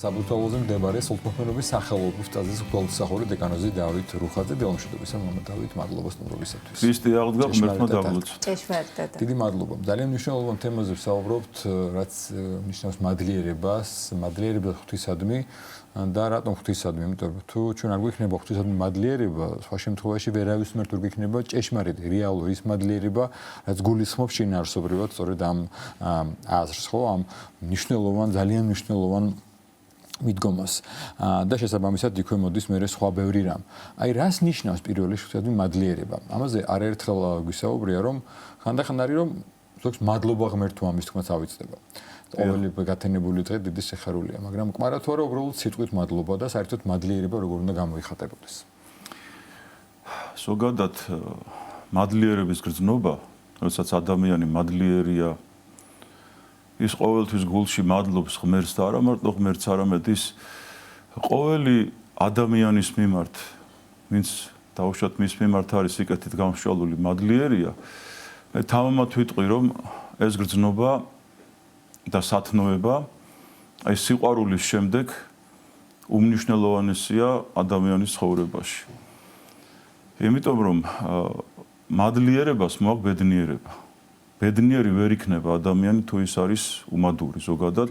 საბუთალოზე მდებარე სულთმოფენობის სახელობის ტაძრის გვალვისმსახური დეკანოზი დავით რუხაძე დილამშვიდობისა მომენტავით მადლობა სტუმრობისათვის. Ქრისტე აღდგა ღმერთმა დაბლოց. ჭეშმარიტად. დიდი მადლობა. ძალიან მნიშვნელოვან თემაზე ვსაუბრობთ, რაც ნიშნავს მადლიერებას ღვთისადმი და რატომ ღვთისადმი? იმიტომ რომ თუ ჩვენ არ გვიქნება ღვთისადმი მადლიერება, სხვა შემთხვევაში ვერავისმე თუ გვიქნება ჭეშმარიტი რეალური ის მადლიერება, რაც გულისხმობს შინაარსობრივად სწორედ ამ აზრს, ხო, ამ ძალიან მნიშვნელოვან მიდგომას და შესაბამისად იქვე მოდის მე სხვა ბევრი რამ. აი რას ნიშნავს პირველი ღვთისადმი მადლიერება? ამაზე არაერთხელ გვისაუბრია რომ ხანდახან არის რომ ზოგს მადლობა ღმერთო ამის თქმაც ავიწდება. ყოველი გათენებული დღე დიდი სიხარულია, მაგრამ მკმარა თუ არა უბრალოდ სიტყვით მადლობა და საერთოდ მადლიერება როგორ უნდა გამოიხატებოდეს. ზოგადად მადლიერების გრძნობა, როდესაც ადამიანი მადლიერია, ის ყოველთვის გულში მადლობს ღმერთს და არა მარტო ღმერთს, არამედ ის ყოველი ადამიანის მიმართ, ვინც დაუშვათ მის მიმართ არის სიკეთით გამსჭვალული მადლიერია, მე თამამად ვიტყვი რომ ეს გრძნობა და სათნოება აი სიყვარულის შემდეგ უმნიშვნელოვანესია ადამიანის ცხოვრებაში. იმიტომ რომ მადლიერებას მოაქვს ბედნიერება. ბედნიერი ვერ იქნება ადამიანი თუ ის არის უმადური ზოგადად.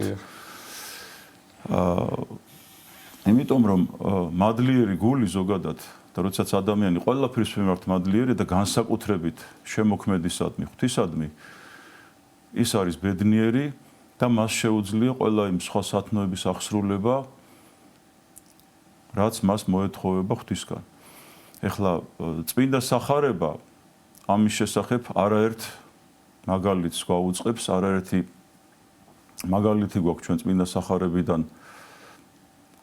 იმიტომ რომ მადლიერი გული ზოგადად და როდესაც ადამიანი ყველაფრის მიმართ მადლიერია და განსაკუთრებით შემოქმედისადმი, ღვთისადმი, ის არის ბედნიერი და მას შეუძლია ყველა იმ სხვა სათნოების აღსრულება, რაც მას მოეთხოვება ღვთისგან. ეხლა წმინდა სახარება ამის შესახებ არაერთ მაგალითს გვაუწყებს, არაერთი მაგალითი გვაქვს ჩვენ წმინდა სახარებიდან,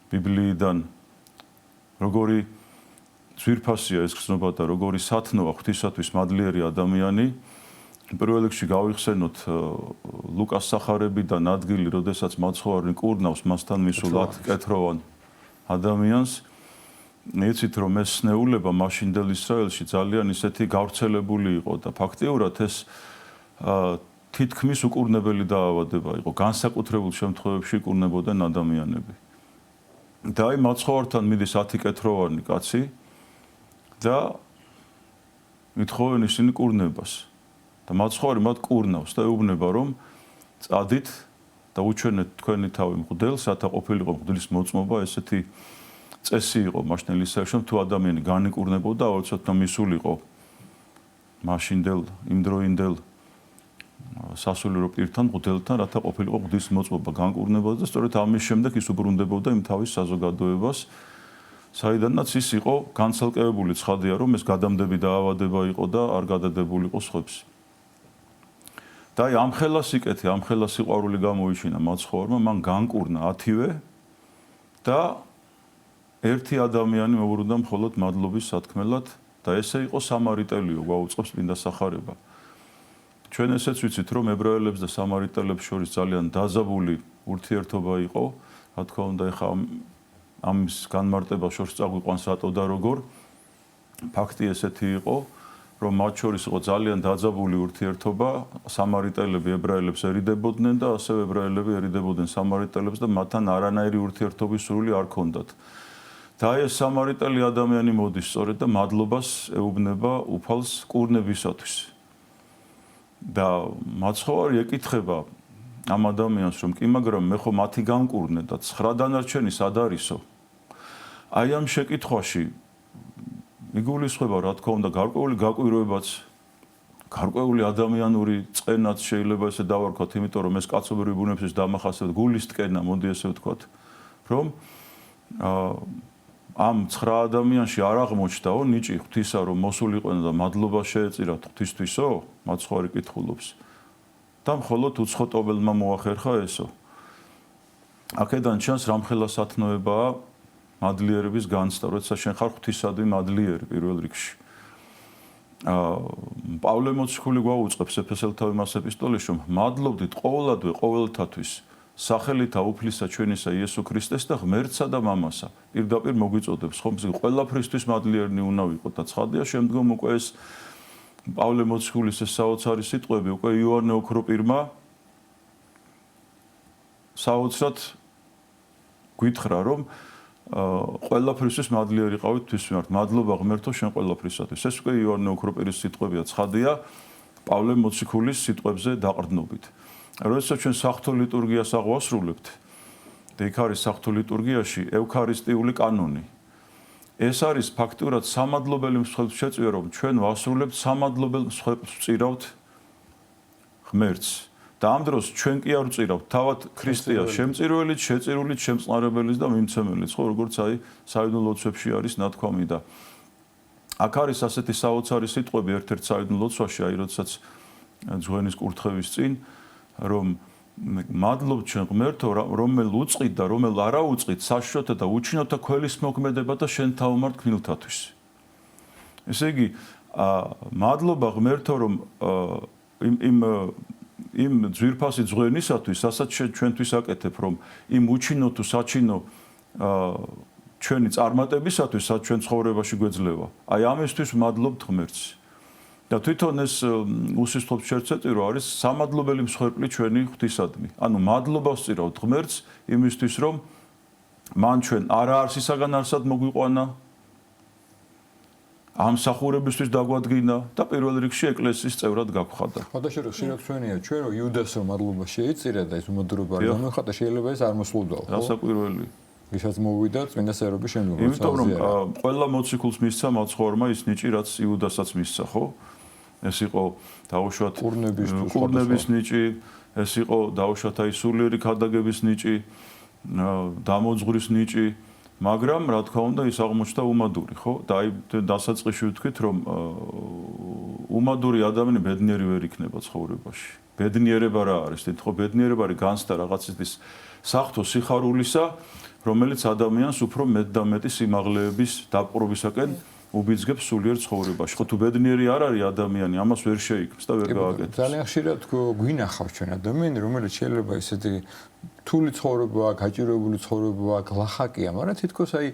ბიბლიიდან, როგორი ძვირფასია ეს გრძნობა და როგორი სათნოა ღვთისათვის მადლიერი ადამიანი. პირველ რიგში გავიხსენოთ ლუკას სახარებიდან ადგილი, როდესაც მაცხოვარი კურნავს მასთან მისულ 10 კეთროვან ადამიანს. იცით რომ ეს სნეულება მაშინდელ ისრაელში ძალიან ისეთი გავრცელებული იყო და ფაქტიურად ეს თითქმის უკურნებელი დაავადება იყო, განსაკუთრებულ შემთხვევებში კურნებოდნენ ადამიანები. და აი მაცხოვართან მიდის 10 კეთროვანი კაცი და ითხოვენ ისინი კურნებას. და მაცხოვარი მათ კურნავს და ეუბნება რომ წადით და უჩვენეთ თქვენი თავი მღვდელს, რათა ყოფილიყო მღვდლის მოწმობა, ესეთი წესი იყო მაშინდელ ისრაელში, თუ ადამიანი განიკურნებოდა, აუცილებლად მისულიყო მაშინდელ იმდროინდელ სასულიერო პირთან, მღვდელთან, რათა ყოფილიყო მღვდლის მოწმობა, განკურნებოდა და სწორედ ამის შემდეგ ის უბრუნდებოდა იმ თავის საზოგადოებას, საიდანაც ის იყო განცალკევებული ცხადია, რომ ეს გადამდები დაავადება იყო და არ გადადებულიყო სხვებს. და აი ამ ხელა სიკეთე, ამ ხელა სიყვარული გამოიჩინა მაცხოვარმა, მან განკურნა 10-ვე და ერთი ადამიანი მოუბრუნდა მხოლოდ მადლობის სათქმელად და ესე იყო სამარიტელიო, გვაუწყობს წმინდა სახარება. ჩვენ ესეც ვიცით, რომ ებრაელებს და სამარიტელებს შორის ძალიან დაძაბული ურთიერთობა იყო, რა თქმა უნდა, ეხლა ამის განმარტება შორს წაგვიყვანს რატო და როგორ. ფაქტი ესეთი იყო, რომ მათ შორის იყო ძალიან დაძაბული ურთიერთობა, სამარიტელები ებრაელებს ერიდებოდნენ და ასევე ებრაელები ერიდებოდნენ სამარიტელებს და მათთან არანაირი ურთიერთობის სურვილი არ ჰქონდათ. და ეს სამარიტელი ადამიანი მოდის სწორედ და მადლობას ეუბნება უფალს კურნებისათვის. და მაცხოვარი ეკითხება ამ ადამიანს, რომ კი, მაგრამ მე ხო მათი განკურნე და 9 დანარჩენი სად არისო? აი ამ შეკითხვაში იგულისხმება, რა თქმა უნდა, გარკვეული გაკვირვებაც, გარკვეული ადამიანური წყენაც შეიძლება ესე დავარქვათ, იმიტომ რომ ეს კაცობრიობის ბუნებისთვის დამახასიათებელ გულის ტკენა, მოდი ესე ვთქვათ, რომ ამ 9 ადამიანში არ აღმოჩნდაო ნიჭი ღვთისა, რომ მოსულიყვნენ და მადლობა შეეწირათ ღვთისთვისო, მაცხოვარი კითხულობს. და მხოლოდ უცხოტობელმა მოახერხა ესო. აქედან ჩანს რამხელა სათნოებაა მადლიერების განცდა, როდესაც შენ ხარ ღვთისადმი მადლიერი პირველ რიგში. პავლე მოციქული გვაუწყებს ეფესელთა იმას ეპისტოლეში, რომ მადლობდით ყოველადვე ყოველთათვის სახელითა უფლისა ჩვენისა იესო ქრისტეს და ღმერთსა და მამასა. პირდაპირ მოგვიწოდებს, ხომ ყველაფრისთვის მადლიერნი უნდა ვიყოთ და ცხადია შემდგომ უკვე ეს პავლე მოციქულის ეს საოცარი სიტყვები უკვე იოანე ოქროპირმა საოცრად გითხრა რომ ყველაფრისთვის მადლიერი ყავით თვის მიმართ. მადლობა ღმერთო შენ ყველაფრისათვის. ეს უკვე იოანე ოქროპირის სიტყვებია, ცხადია პავლე მოციქულის სიტყვებზე დაყრდნობით. როდესაც ჩვენ საღვთო ლიტურგიას აღვასრულებთ და იქ არის საღვთო ლიტურგიაში ევქარისტიული კანონი. ეს არის ფაქტურად სამადლობელი მსხვერპლ შეწყვია, რომ ჩვენ ვასრულებთ სამადლობელ მსხვერპლს ვწირავთ ღმერთს. და ამ დროს ჩვენ კი არ ვწირავთ, თავად ქრისტეა შემწირველით, შეწირულით, შემწყნარებელიც და მიმცემელიც, ხო, როგორც აი საიდუმლო ლოცვებში არის ნათქვამი და აქ არის ასეთი საოცარი სიტყვები ერთ-ერთ საიდუმლო ლოცვაში, აი როდესაც ძღვენის კურთხევის წინ, რომ მადლობთ ჩვენ ღმერთო, რომელ უწყით და რომელ არა უწყით საშიშროთა და უჩინოთა ქველის მოქმედება და შენ თავმართ გმილთათვის. ესე იგი, მადლობა ღმერთო, რომ იმ ძვირფასი ძღვენისათვის, რასაც ჩვენთვის აკეთებ, რომ იმ უჩინო თუ საჩინო ჩვენი წარმატებისათვის, რაც ჩვენ ცხოვრებაში გვეძლევა. აი ამისთვის მადლობთ ღმერთს. და თვითონ ეს უსისხლოდ შეწყვეტირო არის სამადლობელი მსხვერპლი ჩვენი ღვთისადმი. ანუ მადლობას ვწირავთ ღმერთს იმისთვის, რომ მან ჩვენ არაარსისაგან არსად მოგვიყვანა, ამ სახურებისთვის დაგვადგინა და პირველ რიგში ეკლესიის წევრად გაგხადა. ხოდაში რომ შეგხვენია ჩვენ რომ იუდას რომ მადლობა შეიწირა და ეს უმადრობა არ გამიხატა, შეიძლება ეს არ მოსულდაო, ხო? დასაკვირველი. ვისაც მოვიდა წმინდა სერობის შემდგომ. იმიტომ რომ ყველა მოციქულს მისცა მაცხოვრმა ის ნიჭი, რაც იუდასაც მისცა, ხო? ეს იყო დაუშვათ კურნების ნიჭი, ეს იყო დაუშვათ აი სულიერი ქადაგების ნიჭი, დამოძღვრის ნიჭი, მაგრამ რა თქმა უნდა ის აღმოჩნდა უმადური, ხო? და აი დასაწყისში ვთქვით, რომ უმადური ადამიანი ბედნიერი ვერ იქნება ცხოვრებაში. ბედნიერება რა არის? თითქოს ბედნიერება არის განცდა რაღაცის საღვთო სიხარულისა, რომელიც ადამიანს უფრო მეტ და მეტი სიმაღლეების დაპყრობისაკენ უბიძგებს სულიერ ცხოვრებაში. ხო თუ ბედნიერი არ არის ადამიანი, ამას ვერ შეიქმს და ვერ გააკეთებს. ძალიან ხშირად გვინახავს ჩვენ ადამიანი, რომელიც შეიძლება ისეთი რთული ცხოვრება, გაჭირვებული ცხოვრება, გლახაკია, მაგრამ თითქოს აი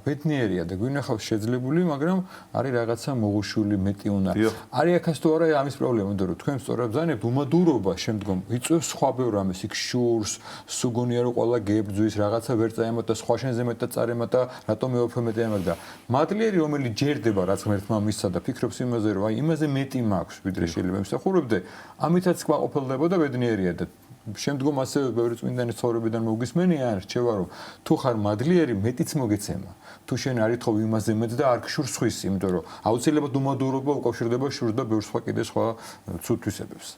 ბედნიერია და გვინახავს შეძლებული, მაგრამ არის რაღაცა მოღუშული მეტი უნარი. არის აქაც თუ არა ამის პრობლემა, იმიტომ რომ თქვენ სწორად ბრძანებთ უმადურობა შემდგომ იწვევს სხვა ბევრ ამას, იქ შურს, სუგონია რომ ყველა გებძვის, რაღაცა ვერ წაემატა, სხვა შენზე მეტად წარემატა, რატომ მეუფე მეტი ამაგდა. მადლიერი რომელიც ჯერდება რაც ღმერთმა მისცა და ფიქრობს იმაზე, რომ აი იმაზე მეტი მაქვს, ვიდრე შეიძლება იმსახურებდე, ამითაც კმაყოფილდებოდა ბედნიერია და შემდგომ ასევე ბევრი წმინდანის ცხოვრებიდან მოგისმენია, რჩევა რომ თუ ხარ მადლიერი, მეტიც მოგეცემა. თუ შენ არ ითხოვ იმაზე მეტ და არ გშურს ხვის, იმიტომ რომ აუცილებლად უმადურობა უკავშირდება შურს და ბევრ სხვა კიდე სხვა ცუდ თვისებებს.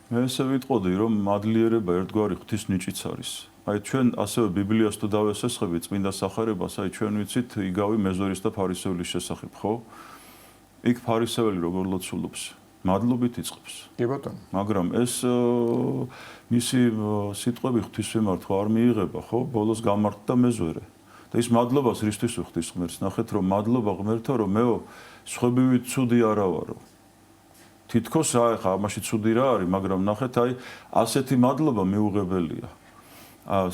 მე ესე ვიტყოდი, რომ მადლიერება ერთგვარი ღვთის ნიჭიც არის. აი ჩვენ ასევე ბიბლიას თუ დავესესხებით წმინდა სახარებას, აი ჩვენ ვიცით იგავი მეზორის და ფარისევლის შესახებ, ხო? იქ ფარისეველი როგორ ლოცულობს? მადლობით იწყებს. კი ბატონო. მაგრამ ეს მისი სიტყვები ღვთის მიმართ არ მიიღება, ხო? ბოლოს გამართდა მეზვერე. და ის მადლობას რისთვის უხდის ღმერთს? ნახეთ რომ მადლობა ღმერთო, რომ მეო სხვებივით ცუდი არა ვარო. თითქოს ხა ამაში ცუდი რა არის, მაგრამ ნახეთ აი ასეთი მადლობა მიუღებელია.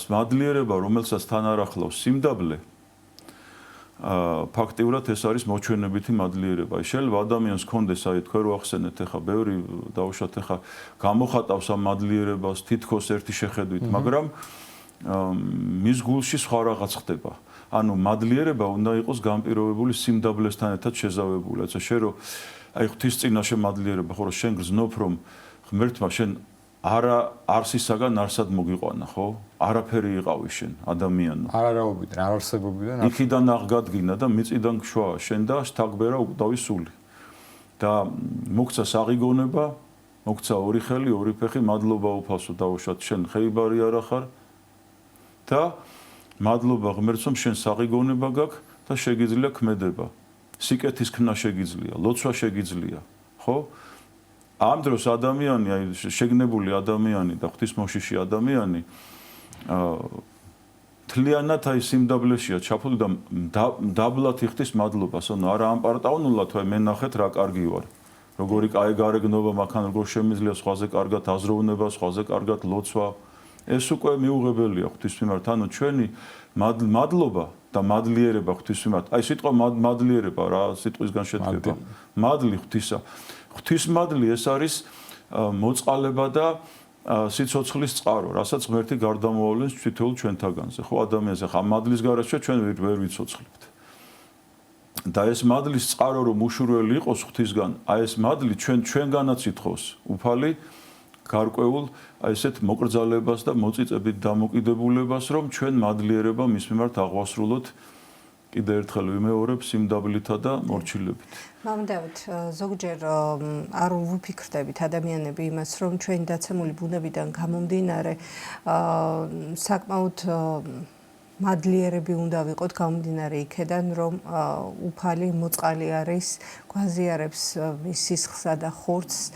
მადლიერება, რომელსაც თან არ ახლავს სიმდაბლე, ფაქტიურად ეს არის მოჩვენებითი მადლიერება. შეიძლება ადამიანს კონდეს აი თქვენ რო ახსენეთ ახლა ბევრი დაუშვათ ახლა გამოხატავს ამ მადლიერებას თითქოს ერთი შეხედვით, მაგრამ მის გულში სხვა რაღაც ხდება. ანუ მადლიერება უნდა იყოს განპირობებული სიმდაბლესთან ერთად შეზავებული. ასე შე რო აი ღვთის წინაშე მადლიერება, ხო რომ შენ გრძნობ რომ ღმერთმა შენ არა არსისაგან არსად მოგიყვანა, ხო? არაფერი იყავი შენ ადამიანო. არარაობიდან, არ არსებობიდან. იქიდან აღგადგინა და მიწიდან გშვა შენ და შთაგბერა უკდავი სული. და მოგცა საღიგონება, მოგცა ორი ხელი, ორი ფეხი, მადლობა უფალსო დაუშვათ შენ ხეიბარი არა ხარ. და მადლობა ღმერთს რომ შენ საღიგონება გაქვს და შეგიძლია ქმედება. სიკეთის ქნა შეგიძლია, ლოცვა შეგიძლია, ხო? ამ დროს ადამიანი, აი შეგნებული ადამიანი და ღვთისმოშიში ადამიანი თლიანად აი სიმდაბლეშია ჩაფლული და დაბლად იხდის მადლობას. ანუ არა ამპარტავნულად, აი მე ნახეთ რა კარგი ვარ. როგორი კაი გარეგნობა მაქან როგორ შემიძლია სხვაზე კარგად აზროვნება, სხვაზე კარგად ლოცვა. ეს უკვე მიუღებელია ღვთის მიმართ. ანუ ჩვენი მადლობა და მადლიერება ღვთის მიმართ. აი სიტყვა მადლიერება რა სიტყვისგან შედგება. მადლი ღვთისა. ღვთის მადლი ეს არის მოწყალება და სიცოცხლის წყარო, რასაც ღმერთი გარდამოავლენს თითოეულ ჩვენთაგანზე. ხო, ადამიანზე ხა მადლის გარშე ჩვენ ვერ ვიცოცხლებთ. და ეს მადლის წყარო რომ უშურველი იყოს ღვთისგან, აი ეს მადლი ჩვენგანაც ითხოვს უფალი გარკვეულ აი ესეთ მოკრძალებას და მოწიწებით დამოკიდებულებას, რომ ჩვენ მადლიერება მის მიმართ აღვასრულოთ კიდევ ერთხელ ვიმეორებ სიმდაბლითა და მორჩილებით. მამა დავით, ზოგჯერ არ ვუფიქრდებით ადამიანები იმას, რომ ჩვენი დაცემული ბუნებიდან გამომდინარე საკმაოდ მადლიერები უნდა ვიყოთ გამომდინარე იქედან, რომ უფალი მოწყალი არის, გვაზიარებს მის სისხლსა და ხორცს.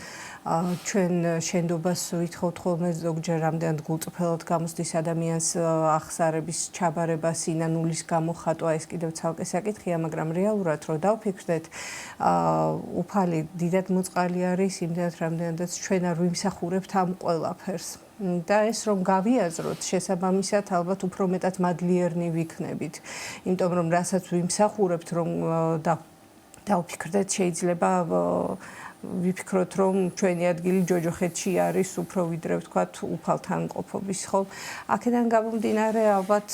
ჩვენ შენდობას ვითხოვთ ხოლმე ზოგჯერ რამდენად გულწრფელად გამოსდის ადამიანს ახსარების ჩაბარება, სინანულის გამოხატვა, ეს კიდევ ცალკე საკითხია, მაგრამ რეალურად რო დავფიქრდეთ, უფალი დიდად მოწყალი არის, იმდენად რამდენადაც ჩვენ არ ვიმსახურებთ ამ ყველაფერს. და ეს რომ გავიაზროთ, შესაბამისად ალბათ უფრო მეტად მადლიერნი ვიქნებით. იმიტომ რომ რასაც ვიმსახურებთ, რომ დავფიქრდეთ, შეიძლება ვიფიქროთ, რომ ჩვენი ადგილი ჯოჯოხეთში არის უფრო ვიდრე ვთქვათ უფალთან ყოფობის, ხო? აქედან გამომდინარე ალბათ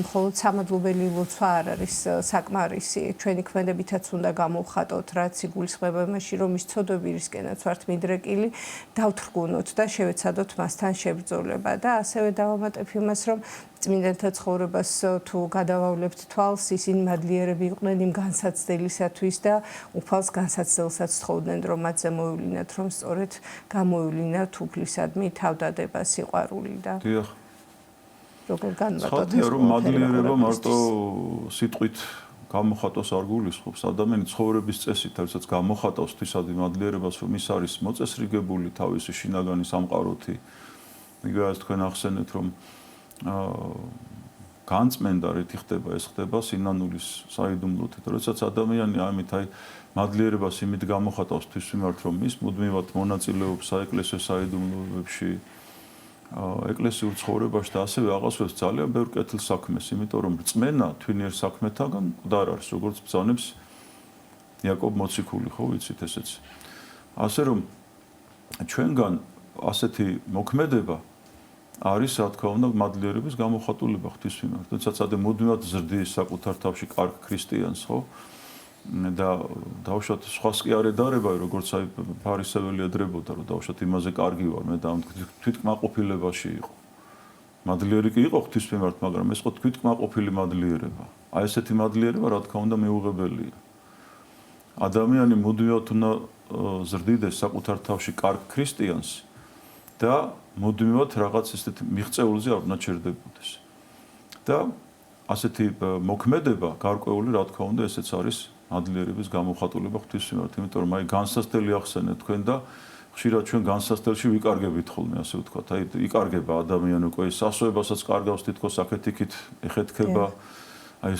მხოლოდ სამადლობელი ლოცვა არ არის საკმარისი. ჩვენი ქმედებითაც უნდა გამოვხატოთ, რაც იგულისხმება იმაში, რომ ის ცოდვებისკენაც ვართ მიდრეკილი, დავთრგუნოთ და შევეცადოთ მასთან შებრძოლება და ასევე დავამატებ იმას, რომ წმინდანთა ცხოვრებას თუ გადავავლებთ თვალს, ისინი მადლიერები იყვნენ იმ განსაცდელისათვის და უფალს განსაცდელსაც თხოვდნენ, რომ მათზე მოევლინათ, რომ სწორედ გამოევლინათ უფლისადმი თავდადება, სიყვარული და დიახ. როგორ განმარტოთ ცხადია, რომ მადლიერება მარტო სიტყვით გამოხატოს არ გულისხმობს. ადამიანი ცხოვრების წესით, რასაც გამოხატავს ღვთისადმი მადლიერებას, რომ ის არის მოწესრიგებული თავისი შინაგანი სამყაროთი. იგივე თქვენ ახსენეთ, რომ განწმენდა რითი ხდება, ეს ხდება სინანულის საიდუმლოთით. როდესაც ადამიანი ამით აი მადლიერებას იმით გამოხატავს ღვთის მიმართ, რომ ის მუდმივად მონაწილეობს საეკლესიო საიდუმლოებში, ეკლესიურ ცხოვრებაში და ასევე აღასვებს ძალიან ბევრ კეთილ საქმეს, იმიტომ რომ რწმენა თვინიერ საქმეთაგან მკვდარ არის, როგორც ბრძანებს იაკობ მოციქული, ხო ვიცით ესეც. ასე რომ ჩვენგან ასეთი მოქმედება არის, რა თქმა უნდა, მადლიერების გამოხატულება ღვთის მიმართ. როდესაც ადამიანი მუდმივად ზრდის საკუთარ თავში კარგ ქრისტიანს, ხო? და დავუშვათ სხვას კი არ ედარება, როგორც აი ფარისეველი ედრებოდა, რომ დავუშვათ იმაზე კარგი ვარ, მე და თვითკმაყოფილებაში იყო. მადლიერი კი იყო ღვთის მიმართ, მაგრამ ეს ხო თვითკმაყოფილი მადლიერება. აი ესეთი მადლიერება, რა თქმა უნდა, მეუღებელია. ადამიანი მუდმივად უნდა ზრდიდეს საკუთარ თავში კარგ ქრისტიანს და მუდმივად რაღაც ესეთი მიღწეულზე არ უნდა ჩერდებოდეს. და ასეთი მოქმედება გარკვეული, რა თქმა უნდა, ესეც არის მადლიერების გამოხატულება ღვთის მიმართ, იმიტომ რომ აი განსასწრელი ახსენეთ თქვენ და ხშირად ჩვენ განსასწრელში ვიკარგებით ხოლმე, ასე ვთქვათ. აი იკარგება ადამიანი უკვე სასოებასაც კარგავს თითქოს აქეთ-იქით ეხეთქება, აი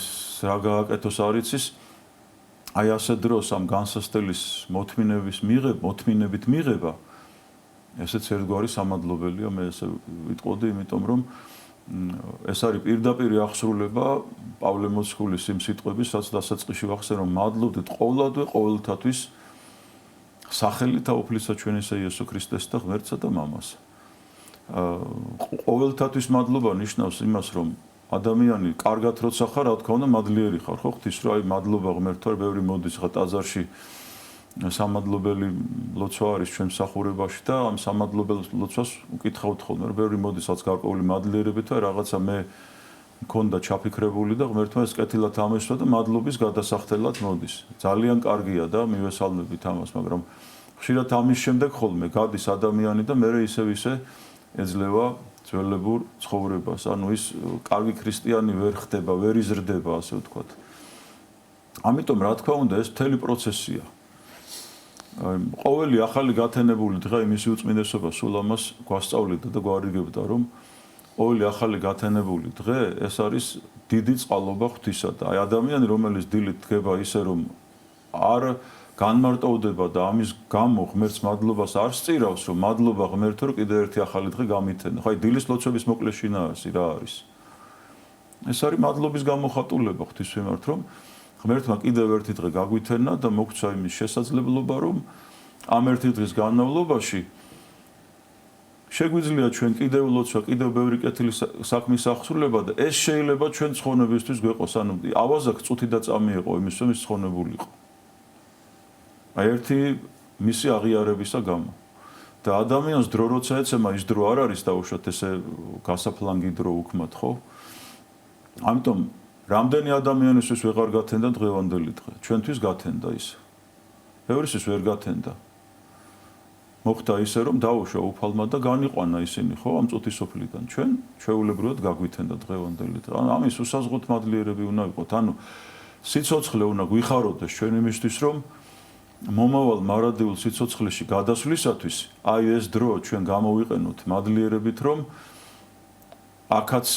რა გააკეთოს არ იცის. აი ასე დროს ამ განსასწრელის მოთმინებით მიღება ესეც ერთგვარი სამადლობელია, მე ესე ვიტყოდი, იმიტომ რომ ეს არის პირდაპირ აღსრულება პავლე მოციქულის იმ სიტყვების, რაც დასაწყისში ვახსენე, რომ მადლობდით ყოვლადვე ყოველთათვის სახელით აუფლისა ჩვენისა იესო ქრისტეს და ღმერთსა და მამას. ყოველთათვის მადლობა ნიშნავს იმას, რომ ადამიანი კარგად როცა ხარ, რა თქმა უნდა, მადლიერი ხარ, ხო ღვთის რა, აი მადლობა ღმერთო, ბევრი მოდის ხა ტაძარში სამადლობელი ლოცვა არის ჩვენ მსახურებაში და ამ სამადლობელ ლოცვას უკითხავთ ხოლმე, რომ ბევრი მოდის რაც გარკვეული მადლიერებით და რაღაცა მე მქონდა ჩაფიქრებული და ღმერთმა ეს კეთილად ამესვა და მადლობის გადასახდელად მოდის. ძალიან კარგია და მივესალმებით ამას, მაგრამ ხშირად ამის შემდეგ ხოლმე გადის ადამიანი და მე ისევ ეძლევა ძველებურ ცხოვრებას. ანუ ის კარგი ქრისტიანი ვერ ხდება, ვერ იზრდება, ასე ვთქვათ. ამიტომ რა თქმა უნდა ეს მთელი პროცესია. ყოველი ახალი გათენებული დღე იმისი უწმინდესობა სულ ამას გვასწავლიდა და გვარიგებდა, რომ ყოველი ახალი გათენებული დღე ეს არის დიდი წყალობა ღვთისა და აი ადამიანი რომელიც დილით დგება ისე რომ არ განმარტოვდება და ამის გამო ღმერთს მადლობას არ სწირავს, რომ მადლობა ღმერთო, რომ კიდევ ერთი ახალი დღე გამითენა. ხო აი დილის ლოცვების მოკლეშინაასი რა არის? ეს არის მადლობის გამოხატულება ღვთის მიმართ, რომ ღმერთმა კიდევ ერთი დღე გაგვითენა და მოგცვა იმის შესაძლებლობა, რომ ამ ერთი დღის განმავლობაში შეგვიძლია ჩვენ კიდევ ლოცვა, კიდევ ბევრი კეთილი საქმის აღსრულება და ეს შეიძლება ჩვენ ცხონებისთვის გვეყოს. ანუ ავაზაკ წუთი და წამი იყო იმისთვის, რომ ის ცხონებულიყო. აი ერთი მისი აღიარებისა გამო. და ადამიანს დრო როცა ეცემა, ის დრო არ არის დაუშვათ ესე გასაფლანგი დრო უქმად, ხო? ამიტომ რამდენი ადამიანისთვის ვეღარ გათენდა დღევანდელი დღე? ჩვენთვის გათენდა ის. ბევრისთვის ვერ გათენდა. მოხდა ისე რომ დაუშვა უფალმა და განიყვანა ისინი ხო ამ წუთის სოფლიდან ჩვენ ჩვეულებრივად გაგვითენდა დღევანდელი დღე. ამის უსაზღოთ მადლიერები უნდა ვიყოთ. ანუ სიცოცხლე უნდა გვიხაროდეს ჩვენ იმისთვის რომ მომავალ მარადიულ სიცოცხლეში გადასვლისათვის აი ეს დრო ჩვენ გამოვიყენოთ მადლიერებით რომ აქაც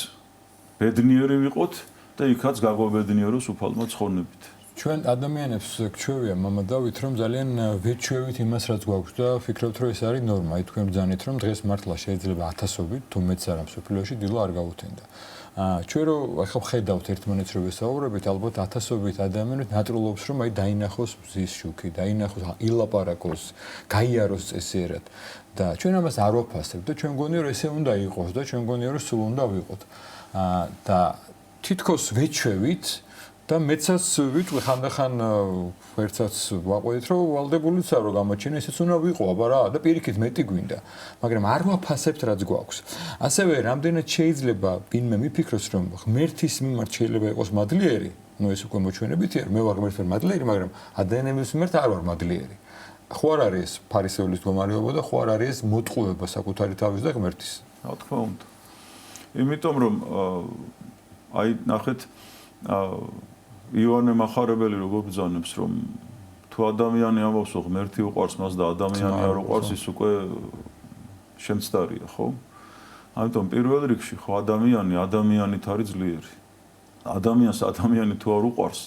ბედნიერი ვიყოთ და იქაც გაგვაბედნიეროს უფალმა ცხონებით. ჩვენ ადამიანებს გვჩვევია მამა დავით რომ ძალიან ვეჩვევით იმას რაც გვაქვს და ვფიქრობთ რომ ეს არის ნორმა. აი თქვენ ბრძანით რომ დღეს მართლა შეიძლება ათასობით თუ მეც არა მსოფლიოში დილო არ გავუთენდა. ჩვენ რო ახლა ხედავთ ერთმანეთს რო ვესაუბრებით ალბათ ათასობით ადამიანით ნატრულობს რომ აი დაინახოს მზის შუქი, დაინახოს ილაპარაკოს, გაიაროს წესიერად და ჩვენ ამას არ ვაფასებთ და ჩვენ გონია რომ ესე უნდა იყოს და ჩვენ გონია რომ სულ უნდა ვიყოთ. და თითქოს ვეჩვევით და მეცაც ვიტყვი ხანდახან ერთსაც ვაყვედით რომ ვალდებულიცაა რომ გამოჩინე ესეც უნდა ვიყო აბა რა და პირიქით მეტი გვინდა მაგრამ არ ვაფასებთ რაც გვაქვს ასევე რამდენად შეიძლება ვინმე მიფიქროს რომ ღმერთის მიმართ შეიძლება იყოს მადლიერი ну ეს უკვე მოჩვენებითია მე ვარ ღმერთის მადლიერი მაგრამ ადამიანების მიმართ არ ვარ მადლიერი ხო არ არის ფარისეულის მდგომარეობა და ხო არ არის მოტყუება საკუთარი თავის და ღმერთის რა თქმა უნდა იმიტომ რომ აი ნახეთ ივანე მახარებელი როგორ ბრძანებს რომ თუ ადამიანი ამბობს რომ ღმერთი უყვარს მას და ადამიანი არ უყვარს ის უკვე შემცდარია ხო? ამიტომ პირველ რიგში ხო ადამიანით არის ძლიერი. ადამიანს ადამიანი თუ არ უყვარს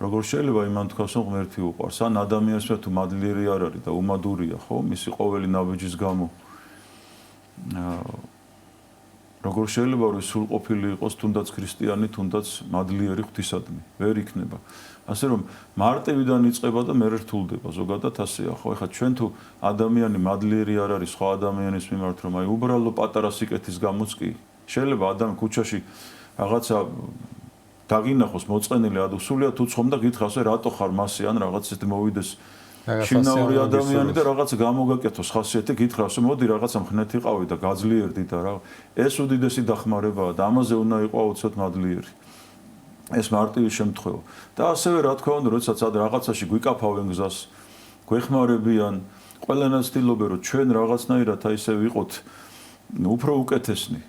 როგორ შეიძლება იმან თქვას რომ ღმერთი უყვარს ან ადამიანს თუ მადლიერი არ არის და უმადურია ხო? მისი ყოველი ნაბიჯის გამო როგორ შეიძლება რომ სულყოფილი იყოს თუნდაც ქრისტიანი, თუნდაც მადლიერი ღვთისადმი, ვერ იქნება. ასე რომ მარტივიდან იწყება და მე რთულდება, ზოგადად ასეა, ხო? ეხლა ჩვენ თუ ადამიანი მადლიერი არ არის სხვა ადამიანის მიმართ, რომ აი უბრალო პატარა სიკეთის გამოც კი შეიძლება ადამიანი ქუჩაში რაღაცა დაგინახოს მოწყენილი ადუსულია თუ ცხომ და გითხრას რატო ხარ მასე ან რაღაც ისეთი მოვიდეს შინაური ადამიანი და რაღაც გამოგაკეთოს ხასიათი გითხრას რომ მოდი რაღაცა მხნეთი ყავი და გაძლიერდი და რა ეს უდიდესი დახმარებაა და ამაზე უნდა იყო აუცილებლად მადლიერი ეს მარტივი შემთხვევა და ასევე რა თქმა უნდა როდესაც რაღაცაში გვიკაფავენ გზას გვეხმარებიან ყველანაირ ცდილობენ რომ ჩვენ რაღაცნაირად აი ესე ვიყოთ უფრო უკეთესნი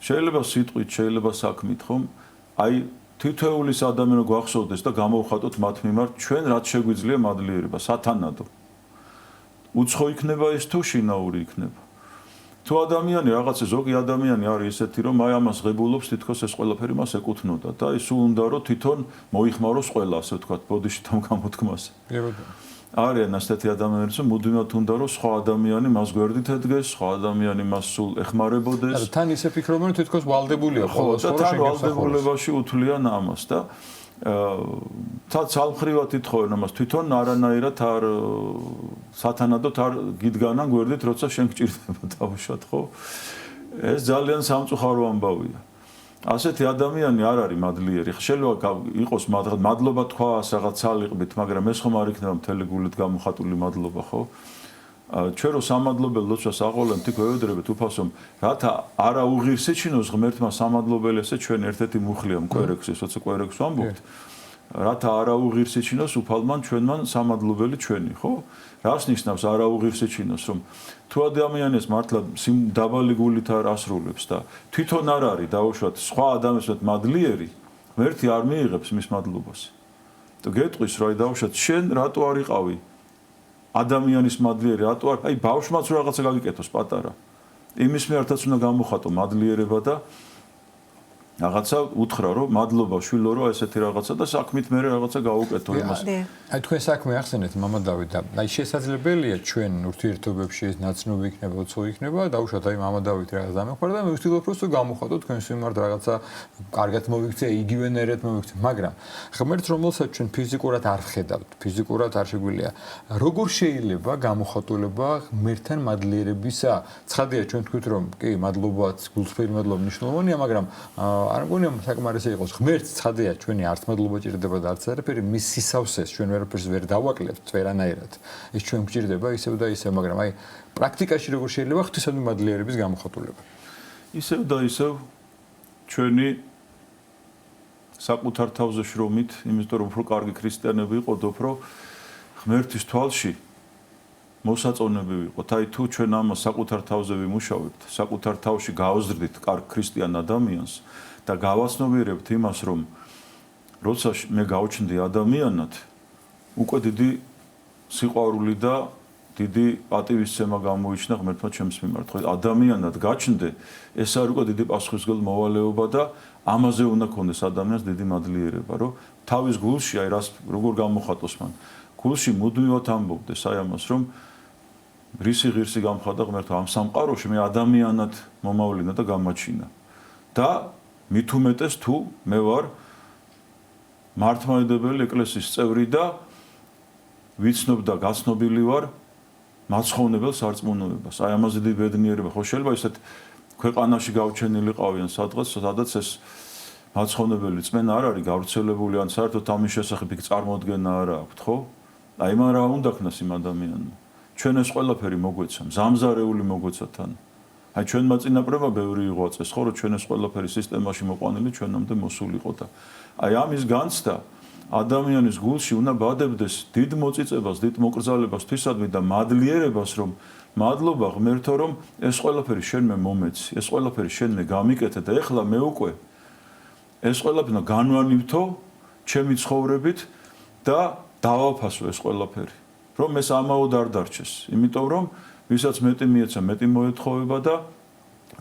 შეიძლება სიტყვით შეიძლება საქმით ხომ აი თითოეულის ადამიანი გვახსოვდეს და გამოვხატოთ მათ მიმართ ჩვენ რაც შეგვიძლია მადლიერება სათანადო უცხო იქნება ის თუ შინაური იქნება თუ ადამიანი რაღაცა ზოგი ადამიანი არის ესეთი რომ აი ამას ღებულობს თითქოს ეს ყველაფერი მას ეკუთვნოდა და ის უნდა რომ თვითონ მოიხმაროს ყველა ასე ვთქვათ ბოდიში თამ გამოთქმას არიან ასეთი ადამიანები რომ მუდმივად უნდა რომ სხვა ადამიანი მას გვერდით ედგეს სხვა ადამიანი მას სულ ეხმარებოდეს თან ისე ფიქრობენ რომ თითქოს ვალდებულია ხო და თან ვალდებულებაში უთვლიან ამას და ცალმხრივად ითხოვენ ამას თვითონ არანაირად არ სათანადოდ არ გიდგანან გვერდით როცა შენ გჭირდება დავუშვათ ხო ეს ძალიან სამწუხარო ამბავია ასეთი ადამიანი არ არის მადლიერი შეიძლება იყოს მადლობა თქვას რაღაც ცალიყბით მაგრამ ეს ხომ არ იქნება მთელი გულით გამოხატული მადლობა ხო ჩვენ რო სამადლობელ ლოცვას აყოლებთ იქ ვევედრებით უფასომ რათა არა უღირსეჩინოს ღმერთმა სამადლობელ ესე ჩვენ ერთ-ერთი მუხლია მკვერექს ესოც კვერექს ვამბობთ რათა არა უღირსეჩინოს უფალმან ჩვენმან სამადლობელი ჩვენი ხო რას ნიშნავს არა უღირსეჩინოს რომ თუ ადამიანის მართლა დაბალი გულით არ ასრულებს და თვითონ არ არის დაუშვათ სხვა ადამიანს მადლიერი ღმერთი არ მიიღებს მის მადლობას და გეტყვის რომ აი დაუშვათ შენ რატო არ იყავი ადამიანის მადლიერი რატო არ აი ბავშვმაც რაღაცა გაგიკეთოს პატარა იმის მიერთაც უნდა გამოხატო მადლიერება და რაღაცა უთხრა რომ მადლობა შვილო რომ ესეთი რაღაცა და საქმით მე რაღაცა გავუკეთო იმას. აი თქვენ საქმე ახსენეთ მამა დავით და აი შესაძლებელია ჩვენ ურთიერთობებში ეს ნაცნობი იქნება, უცხო იქნება, დაუშვათ აი მამა დავით რაღაც დამეხმარა და მე ვცდილობ რომ გავმოხატოთ თქვენს მიმართ რაღაცა კარგად მოვიქცე, იგივენერად მოვიქცე, მაგრამ ღმერთს რომელსაც ჩვენ ფიზიკურად არ ვხედავთ, ფიზიკურად არ შეგვიძლია, როგორ შეიძლება გამოხატულება ღმერთთან მადლიერებისა? ცხადია ჩვენ თქვით რომ კი, მადლობაც, გულწრფელი მადლობა მნიშვნელოვანია, მაგრამ არ მგონია საკმარისი იყოს ღმერთს ცხადია ჩვენი არც მადლობა ჭირდება და არც არაფერი მის სისავსეს ჩვენ ვერაფერს ვერ დავაკლებთ ვერანაირად ეს ჩვენ გვჭირდება ისევ და ისევ მაგრამ აი პრაქტიკაში როგორ შეიძლება ღვთისადმი მადლიერების გამოხატულება ისევ და ისევ ჩვენი საკუთარ თავზე შრომით იმიტომ რომ უფრო კარგი ქრისტიანები ვიყოთ უფრო ღმერთის თვალში მოსაწონები ვიყოთ აი თუ ჩვენ ამას საკუთარ თავზე ვიმუშავებთ საკუთარ თავში გავაზრდით კარგ ქრისტიან ადამიანს და გავაცნობიერებთ იმას რომ როცა მე გავჩნდი ადამიანად უკვე დიდი სიყვარული და დიდი პატივისცემა გამოიჩინა ღმერთმა ჩემს მიმართ ხო ადამიანად გაჩნდე ეს არ უკვე დიდი პასუხისმგებელი მოვალეობა და ამაზე უნდა ქონდეს ადამიანს დიდი მადლიერება რომ თავის გულში აი რას როგორ გამოხატოს მან გულში მუდმივად ამბობდეს აი ამას რომ რისი ღირსი გამხადა ღმერთო ამ სამყაროში მე ადამიანად მომავლინა და გამაჩინა და მით უმეტეს თუ მე ვარ მართლმადიდებელი ეკლესიის წევრი და ვიცნობ და გაცნობილი ვარ მაცხოვნებელ სარწმუნოებას. აი ამაზე დიდი ბედნიერება ხო შეიძლება ისეთ ქვეყანაში გავჩენილიყავიან სადაც ეს მაცხოვნებელი წმენა არ არის გავრცელებული ან საერთოდ ამის შესახებ იქ წარმოდგენა არ აქვს ხო? აი მან რა უნდა ქნას იმ ადამიანმა? ჩვენ ეს ყველაფერი მოგვეცა, მზამზარეული მოგვეცა თან. აი ჩვენმა წინაპრებმა ბევრი იღვაწეს ხო რომ ჩვენ ეს ყველაფერი სისტემაში მოყვანილი ჩვენამდე მოსულიყო და აი ამის განცდა ადამიანის გულში უნდა ბადებდეს დიდ მოწიწებას, დიდ მოკრძალებას თვისადმი და მადლიერებას რომ მადლობა ღმერთო რომ ეს ყველაფერი შენმე მომეცი, ეს ყველაფერი შენმე გამიკეთე და ეხლა მე უკვე ეს ყველაფერი განვანივთო ჩემი ცხოვრებით და დავაფასო ეს ყველაფერი რომ ეს ამაოდ არ დარჩეს იმიტომ რომ ვისაც მეტი მიეცა მეტი მოეთხოვება და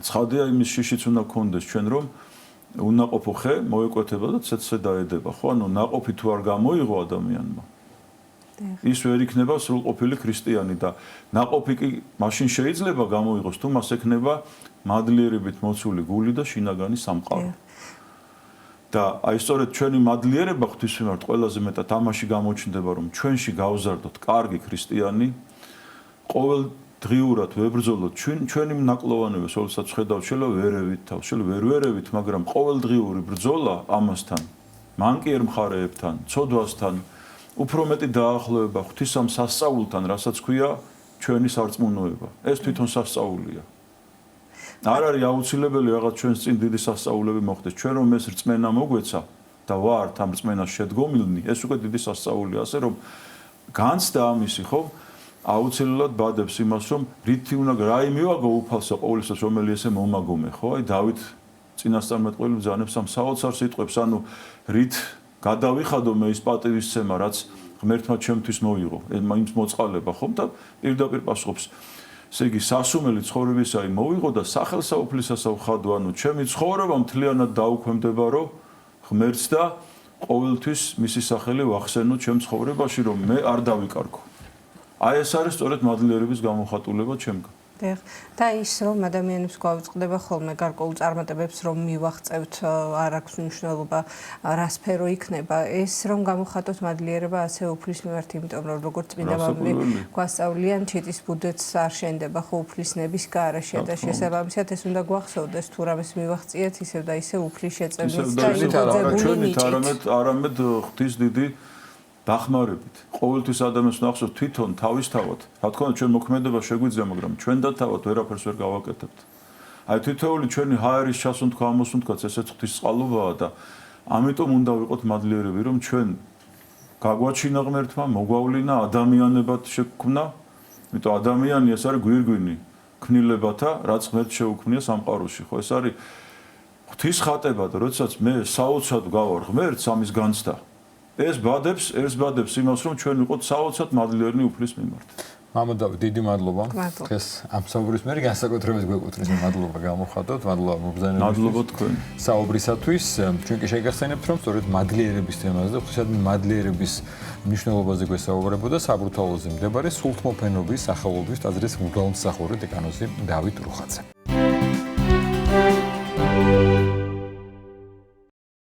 ცხადია იმის შიშიც უნდა გქონდეს ჩვენ რომ უნაყოფო ხე მოეკვეთება და ცეცხლზე დაედება ხო ანუ ნაყოფი თუ არ გამოიღო ადამიანმა ის ვერ იქნება სრულყოფილი ქრისტიანი და ნაყოფი კი მაშინ შეიძლება გამოიღოს თუ მას ექნება მადლიერებით მოცული გული და შინაგანი სამყარო და აი სწორედ ჩვენი მადლიერება ღვთის მიმართ ყველაზე მეტად ამაში გამოჩნდება რომ ჩვენში გავზარდოთ კარგი ქრისტიანი ყოველ დღიურად ვებრძოლოთ ჩვენი ნაკლოვანებას როდესაც ხედავთ შეიძლება ვერევით თავს შეიძლება ვერ ვერევით მაგრამ ყოველდღიური ბრძოლა ამასთან მანკიერ მხარეებთან ცოდვასთან უფრო მეტი დაახლოება ღვთისამ სასწაულთან რასაც ქვია ჩვენი სარწმუნოება ეს თვითონ სასწაულია არ არის აუცილებელი რაღაც ჩვენს წინ დიდი სასწაულები მოხდეს ჩვენ რომ ეს რწმენა მოგვეცა და ვართ ამ რწმენას შედგომილნი ეს უკვე დიდი სასწაულია ასე რომ განცდა ამისი ხო აუცილებლად ბადებს იმას რომ რითი უნდა რა იმივაგო უფალსა ყოვლისას რომელი ესე მომაგომე ხო აი დავით წინასწარმეტყველი ბრძანებს ამ საოცარ სიტყვებს ანუ რით გადავიხადო მე ის პატივისცემა რაც ღმერთმა ჩემთვის მოიღო იმის მოწყალება ხომ და პირდაპირ პასუხობს ესე იგი სასუმელი ცხოვრებისა მოიღო და სახელსაუფლისასა ვხადო ანუ ჩემი ცხოვრება მთლიანად დაუქვემდებარო ღმერთს და ყოველთვის მისი სახელი ვახსენო ჩემ ცხოვრებაში რომ მე არ დავიკარგო აი ეს არის სწორედ მადლიერების გამოხატულება ჩემგან. და ის რომ ადამიანებს გვავიწყდება ხოლმე გარკვეულ წარმატებებს რომ მივაღწევთ არ აქვს მნიშვნელობა რა სფერო იქნება ეს რომ გამოხატოთ მადლიერება ასე უფლის მიმართ იმიტომ რომ როგორც წმინდა მამები გვასწავლიან ჩიტის ბუდეც არ შენდება ხო უფლისნების გარეშე და შესაბამისად ეს უნდა გვახსოვდეს თუ რამეს მივაღწიეთ ისევ და ისევ უფლის შეწევით და ჩვენი არამედ ღვთის დიდი დახმარებით. ყოველთვის ადამიანს ნახსოვს თვითონ თავისთავად. რა თქმა უნდა ჩვენ მოქმედება შეგვიძლია, მაგრამ ჩვენ და თავად ვერაფერს ვერ გავაკეთებთ. აი თითოეული ჩვენი ჰაერის ჩასუნთქვა ამოსუნთქვაც ესეც ღვთის წყალობაა და ამიტომ უნდა ვიყოთ მადლიერები, რომ ჩვენ გაგვაჩინა ღმერთმა, მოგვავლინა ადამიანებად შეგვქმნა. იმიტომ ადამიანი ეს არის გვირგვინი ქმნილებათა, რაც ღმერთ შეუქმნია სამყაროში. ხო ეს არის ღვთის ხატება და როდესაც მე საოცრად გავარ ღმერთს ამის განცდა ეს ბადებს იმას რომ ჩვენ ვიყოთ საოცრად მადლიერნი უფლის მიმართ. მამო დავით, დიდი მადლობა. მადლობა. დღეს ამ საუბრის მე განსაკუთრებით გვეკუთვნის მადლობა გამოხატოთ, მადლობა მობრძანებისთვის. მადლობა თქვენ. საუბრისათვის ჩვენ კი შეგახსენებთ, რომ სწორედ მადლიერების თემაზე და ღვთისადმი მადლიერების მნიშვნელობაზე გვესაუბრებოდა საბრუთალოზე მდებარე სულთმოფენობის სახელობის ტაძრის მღვდელმსახური დეკანოზი დავით რუხაძე.